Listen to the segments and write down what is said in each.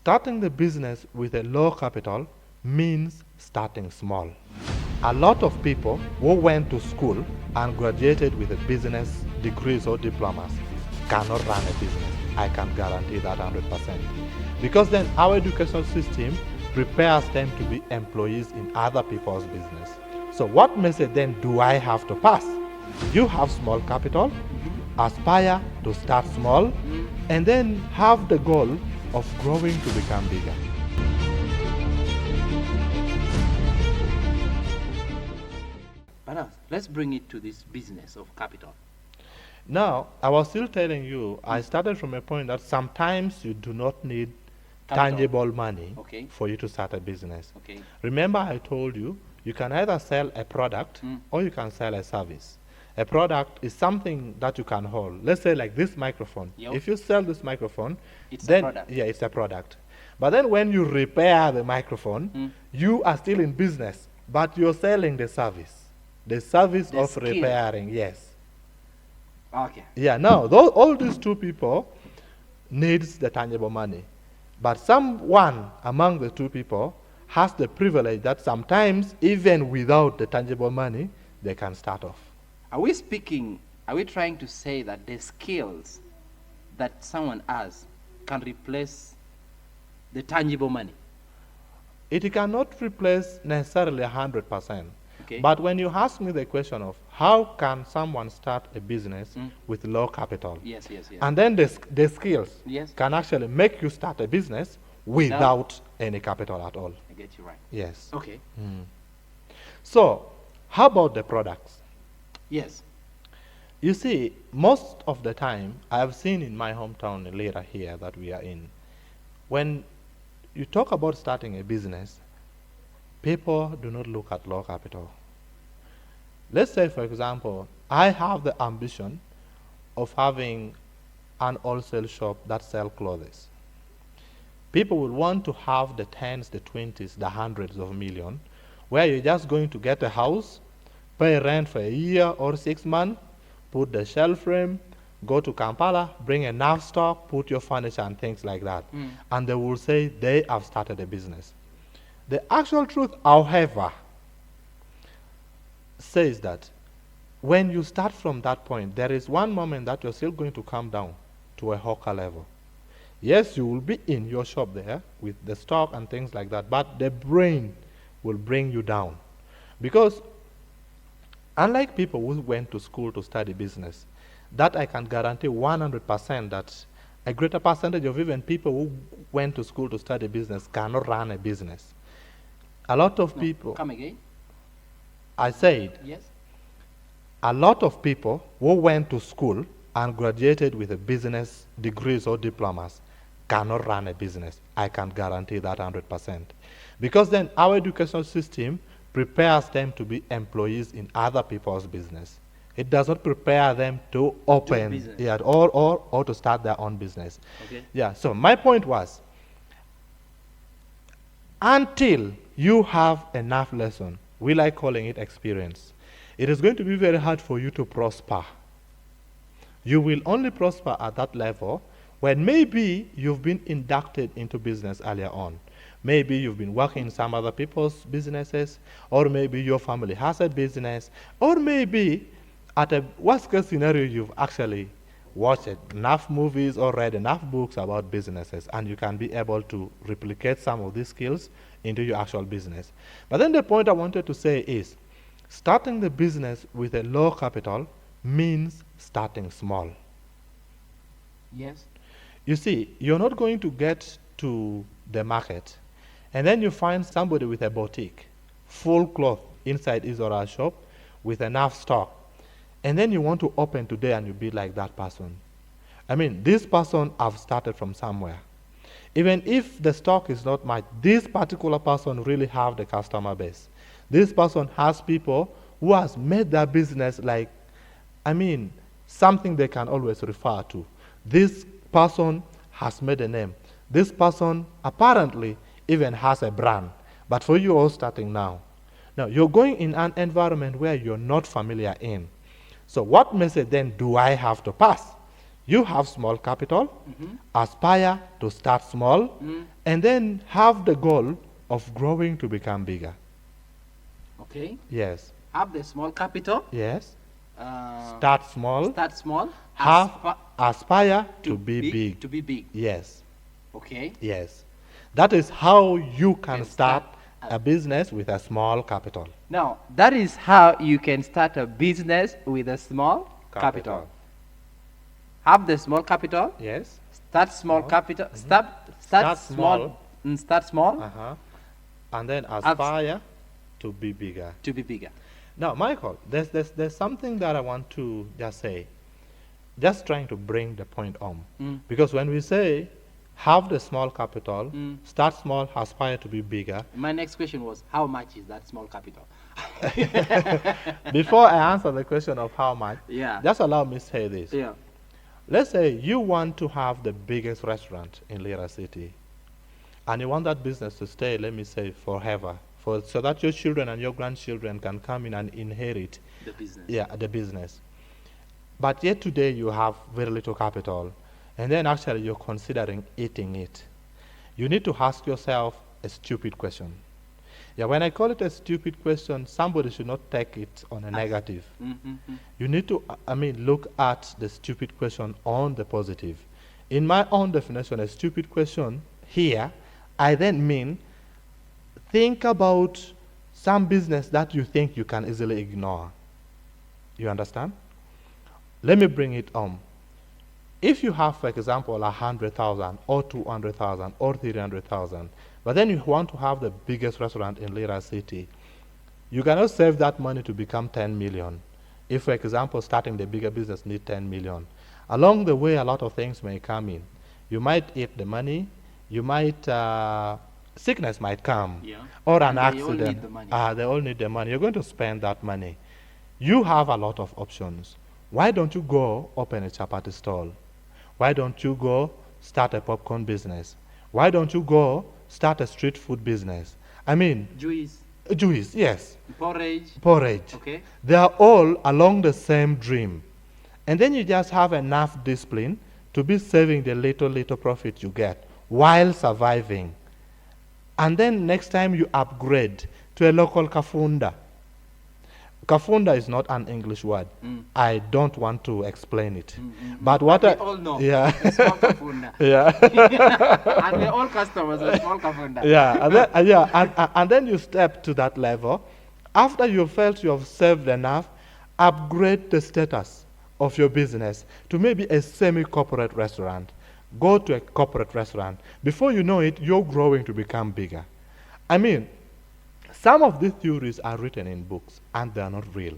Starting the business with a low capital means starting small. A lot of people who went to school and graduated with a business degrees or diplomas cannot run a business. I can guarantee that 100%. Because then our education system prepares them to be employees in other people's business. So what message then do I have to pass? You have small capital, aspire to start small, and then have the goal of growing to become bigger. But now, let's bring it to this business of capital. Now, I was still telling you, I started from a point that sometimes you do not need Capital. tangible money Okay. for you to start a business. Okay. Remember I told you, you can either sell a product or you can sell a service. A product is something that you can hold. Let's say like this microphone. Yep. If you sell this microphone, It's a then product. yeah, it's a product. But then when you repair the microphone, you are still in business, but you're selling the service. The service The of skill. repairing, yes. Okay. Yeah, now all these two people needs the tangible money. But someone among the two people has the privilege that sometimes even without the tangible money, they can start off. Are we trying to say that the skills that someone has can replace the tangible money? It cannot replace necessarily 100%. Okay. But when you ask me the question of how can someone start a business with low capital, Yes, yes, yes. and then the skills Yes. can actually make you start a business without any capital at all. I get you right. Yes. Okay. So, how about the products? Yes. You see, most of the time, I have seen in my hometown, Lira here that we are in, when you talk about starting a business, people do not look at low capital. Let's say, for example, I have the ambition of having an wholesale shop that sells clothes. People will want to have the tens, the 20s, the hundreds of millions, where you're just going to get a house, pay rent for a year or 6 months, put the shelf frame, go to Kampala, bring enough stock, put your furniture and things like that. And they will say they have started a business. The actual truth, however, says that when you start from that point, there is one moment that you're still going to come down to a hawker level. Yes, you will be in your shop there with the stock and things like that, but the brain will bring you down. Because unlike people who went to school to study business, that I can guarantee 100% that a greater percentage of even people who went to school to study business cannot run a business. A lot of No, people, Come again. I said, Yes. a lot of people who went to school and graduated with a business degrees or diplomas cannot run a business. I can guarantee that 100%. Because then our education system prepares them to be employees in other people's business. It does not prepare them to open business. or to start their own business. Okay. Yeah, so my point was, until you have enough lesson, we like calling it experience, it is going to be very hard for you to prosper. You will only prosper at that level when maybe you've been inducted into business earlier on. Maybe you've been working in some other people's businesses, or maybe your family has a business, or maybe at a worst case scenario, you've actually watched enough movies or read enough books about businesses, and you can be able to replicate some of these skills into your actual business. But then the point I wanted to say is, starting the business with a low capital means starting small. Yes. You see, you're not going to get to the market and then you find somebody with a boutique, full cloth inside his or her shop with enough stock. And then you want to open today and you be like that person. I mean, this person have started from somewhere. Even if the stock is not much, this particular person really have the customer base. This person has people who has made their business like, I mean, something they can always refer to. This person has made a name. This person apparently even has a brand. But for you all starting now, you're going in an environment where you're not familiar in. So what message then do I have to pass? You have small capital, aspire to start small, and then have the goal of growing to become bigger. Okay. Yes. Have the small capital. Yes. Uh, Start small. Start small. Aspire to be big. To be big. Yes. Okay. Yes. That is how you can start start a business with a small capital. Now, that is how you can start a business with a small capital. Have the small capital. Yes. Start small capital. Start small. Start small Uh-huh. And then aspire to be bigger. to be bigger. Now, Michael, there's something that I want to just say. Just trying to bring the point home. Because when we say have the small capital, start small, aspire to be bigger. My next question was, how much is that small capital? Before I answer the question of how much, Yeah. just allow me to say this. Yeah. Let's say you want to have the biggest restaurant in Lira City, and you want that business to stay, let me say, forever, so that your children and your grandchildren can come in and inherit The business. the business. But yet today you have very little capital, and then actually you're considering eating it. You need to ask yourself a stupid question. Yeah, when I call it a stupid question, somebody should not take it on a negative. You need to, look at the stupid question on the positive. In my own definition, a stupid question here, I then mean, think about some business that you think you can easily ignore. You understand? Let me bring it home. If you have, for example, 100,000 or 200,000 or 300,000, but then you want to have the biggest restaurant in Lira City, you cannot save that money to become 10 million. If, for example, starting the bigger business need 10 million. Along the way, a lot of things may come in. You might eat the money, you might, sickness might come, Yeah. or an And they all accident. need the money. They all need the money. You're going to spend that money. You have a lot of options. Why don't you go open a chapati stall? Why don't you go start a popcorn business? Why don't you go start a street food business? Juice, yes, porridge. Okay. They are all along the same dream. And then you just have enough discipline to be saving the little profit you get while surviving. And then next time you upgrade to a local kafunda. Kafunda is not an English word. I don't want to explain it. But what we all know. Yeah. A small kafunda. Yeah. And we're all customers of small kafunda. Yeah, and then you step to that level. After you felt you have saved enough, upgrade the status of your business to maybe a semi-corporate restaurant. Go to a corporate restaurant. Before you know it, you're growing to become bigger. Some of these theories are written in books, and they are not real.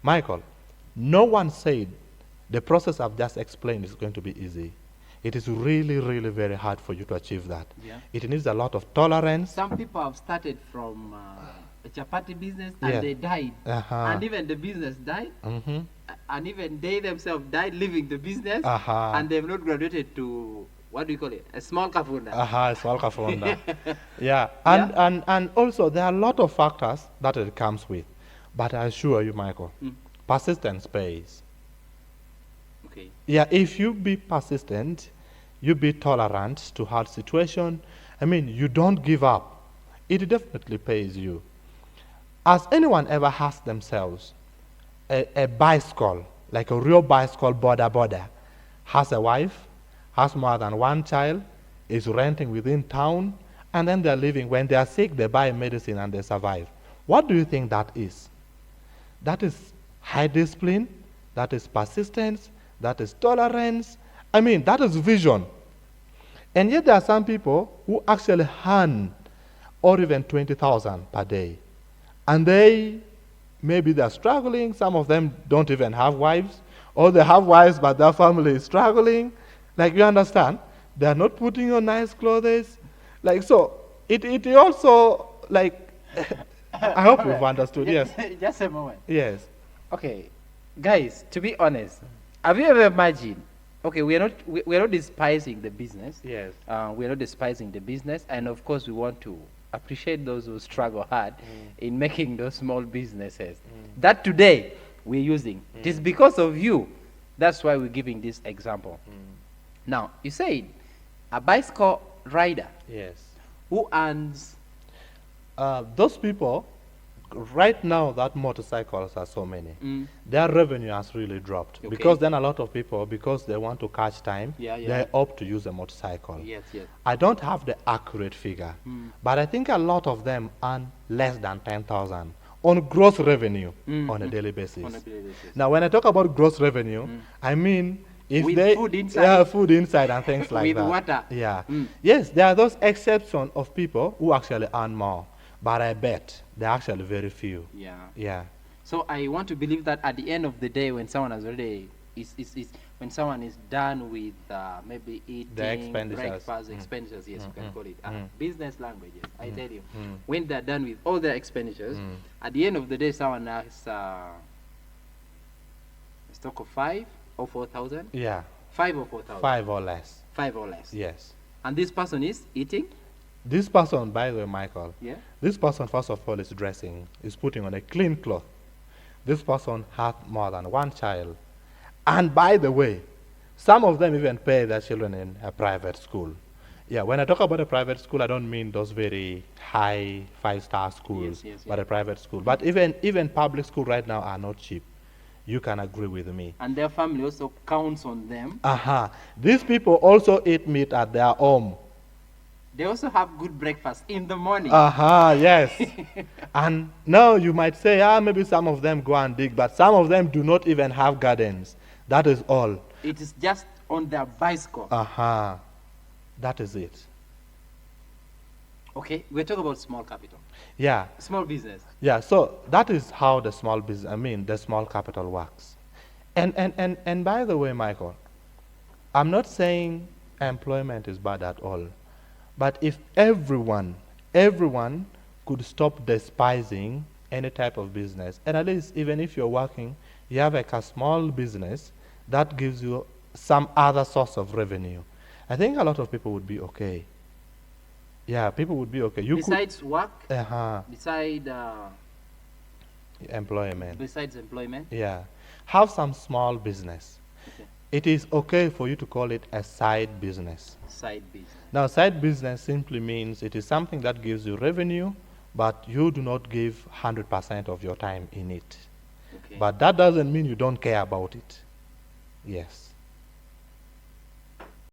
Michael, no one said the process I've just explained is going to be easy. It is really, really very hard for you to achieve that. Yeah. It needs a lot of tolerance. Some people have started from a chapati business and Yeah. they died. And even the business died. Mhm. And even they themselves died leaving the business. Uh-huh. And they've not graduated to, what do you call it? A small kafunda. Small kafunda. Yeah, and also there are a lot of factors that it comes with. But I assure you, Michael, persistence pays. Okay. Yeah, if you be persistent, you be tolerant to hard situation, you don't give up, it definitely pays you. Has anyone ever asked themselves, a bicycle, like a real bicycle border, has a wife, has more than one child, is renting within town, and then they're living. When they are sick, they buy medicine and they survive. What do you think that is? That is high discipline, that is persistence, that is tolerance. That is vision. And yet there are some people who actually earn or even 20,000 per day. And maybe they're struggling. Some of them don't even have wives, or they have wives but their family is struggling. Like, you understand? They are not putting on nice clothes. Like, so it also, like, I hope you've understood. Yes. Just a moment. Yes. Okay, guys, to be honest, have you ever imagined? Okay, we are not despising the business. Yes. We are not despising the business, and of course, we want to appreciate those who struggle hard in making those small businesses that today we're using. It is because of you That's why we're giving this example. Now, you said a bicycle rider Yes. who earns, Those people, right now that motorcycles are so many, their revenue has really dropped. Okay. Because then a lot of people, because they want to catch time, Yeah, yeah. they opt to use a motorcycle. yes, yes. I don't have the accurate figure, but I think a lot of them earn less than 10,000 on gross revenue on a daily basis. On a daily basis. Now, when I talk about gross revenue, I mean if With they food inside. yeah, food inside and things like With that. water. Yeah. Yes, there are those exceptions of people who actually earn more, but I bet they're actually very few. Yeah. Yeah. So I want to believe that at the end of the day, when someone has already when someone is done with maybe eating, expenditures. breakfast, expenditures, yes, you can call it business languages. I tell you, when they're done with all their expenditures, at the end of the day, someone has a stock of 5 or 4,000, Yeah. 5 or 4,000, 5 or less. 5 or less. Yes. And this person is eating. This person, by the way, Michael, Yeah. this person, first of all, is dressing, is putting on a clean cloth. This person has more than one child. And by the way, some of them even pay their children in a private school. Yeah, when I talk about a private school, I don't mean those very high 5-star schools, Yes, but yeah. a private school. But even public school right now are not cheap. You can agree with me. And their family also counts on them. These people also eat meat at their home. They also have good breakfast in the morning. Yes. And now you might say, maybe some of them go and dig, but some of them do not even have gardens. That is all. It is just on their bicycle. That is it. Okay, we're talking about small capital. Yeah. Small business. Yeah, so that is how the small business, the small capital works. And by the way, Michael, I'm not saying employment is bad at all. But if everyone could stop despising any type of business, and at least even if you're working, you have like a small business that gives you some other source of revenue, I think a lot of people would be okay. Yeah, people would be okay. Besides work, besides employment. Yeah. Have some small business. Okay. It is okay for you to call it a side business. Side business. Now, side business simply means it is something that gives you revenue, but you do not give 100% of your time in it. Okay. But that doesn't mean you don't care about it. Yes.